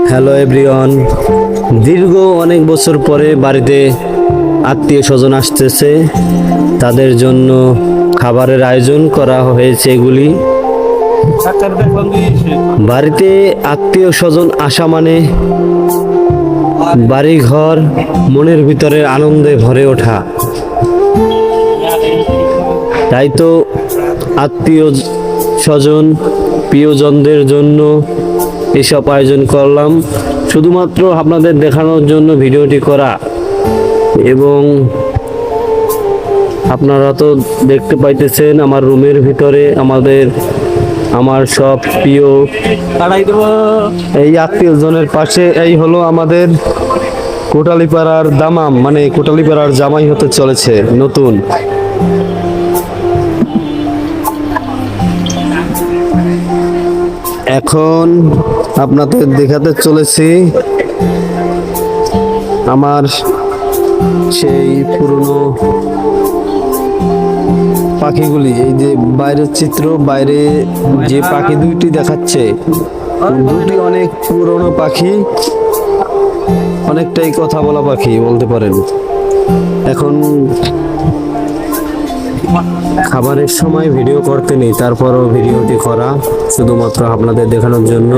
Hello everyone, দীর্ঘ অনেক বছর পরে বাড়িতে আত্মীয় স্বজন আসতেছে, তাদের জন্য খাবারের আয়োজন করা হয়েছে। এগুলি বাড়িতে আত্মীয় স্বজন আসা মানে বাড়িঘর মনের ভিতরে আনন্দে ভরে ওঠা। তাই তো আত্মীয় স্বজন প্রিয়জনদের জন্য এসব আয়োজন করলাম, শুধুমাত্র আপনাদের দেখানোর জন্য ভিডিওটি করা। এবং আপনারা তো দেখতে পাইতেছেন আমার রুমের ভিতরে আমার সব প্রিয় এই আত্মীয়জনের পাশে এই হলো আমাদের কোটালীপাড়ার দামাম, মানে কোটালীপাড়ার জামাই হতে চলেছে নতুন। এখন আপনাদের দেখাতে চলেছি আমার সেই পুরনো পাখিগুলি। এই যে বাইরের চিত্র, বাইরে যে পাখি দুইটি দেখাচ্ছে, দুটি অনেক পুরনো পাখি, অনেকটাই কথা বলা পাখি বলতে পারেন। এখন খাবারের সময় ভিডিও করতে নেই, তারপরও ভিডিওটি করা শুধুমাত্র আপনাদের দেখানোর জন্য।